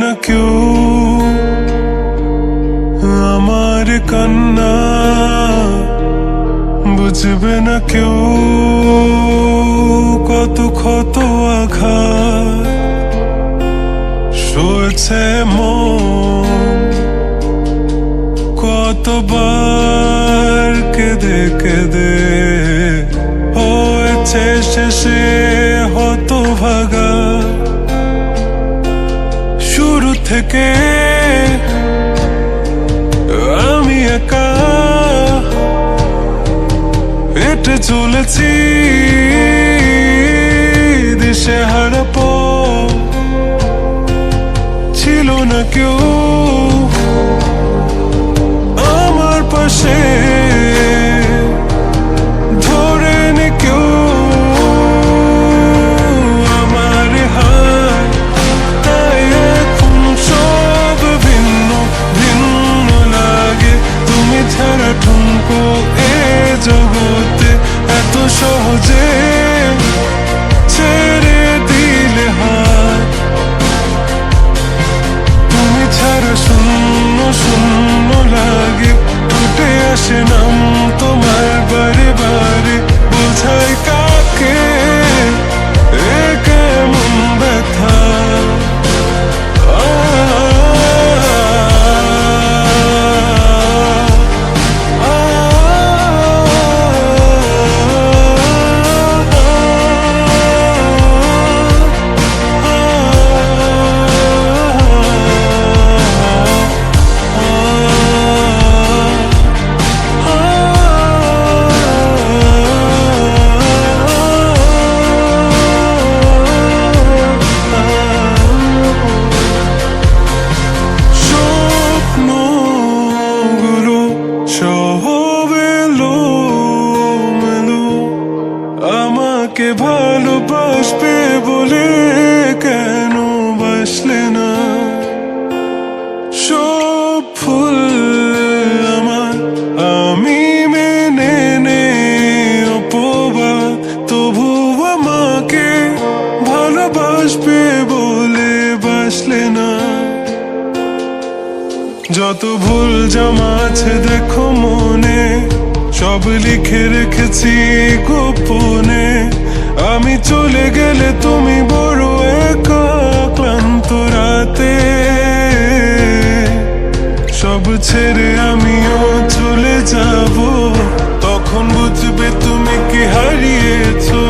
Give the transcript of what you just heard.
না কেউ আমার কান্না, বুঝবে না কেউ কত ক্ষত আঘাত সয়েছে মন, কতবার কেঁদে কেঁদে হয়েছে শেষে হতভাগা। শুরু থেকে আমি একা হেঁটে চলেছি দিশেহারা পথ, ছিল না কেউ আমার পাশে ধরে নে কেউ আমার হাত, তাই এখন সব ভিন্ন ভিন্ন লাগে। তুমি ছাড়া ঠুনকো এ জগতে এত সহজে ছেড়ে দিলে হাত, তুমি ছাড়া শূন্য শূন্য লাগে। উঠে আসে নাম তোমার বারে বারে, বোঝাই কাকে এ কেমন ব্যথা। আমাকে ভালোবাসবে বলে কেন বাসলে না? সব ফুল আমার আমি মেনে নে অপবাদ, তবু আমাকে ভালোবাসবে বলে বাসলে না। যত ভুল জমা আছে দেখো মনে, সব লিখে রেখেছি গোপনে। আমি চলে গেলে তুমি বড় একা ক্লান্ত রাতে, সব ছেড়ে আমিও চলে যাব, তখন বুঝবে তুমি কি হারিয়েছো।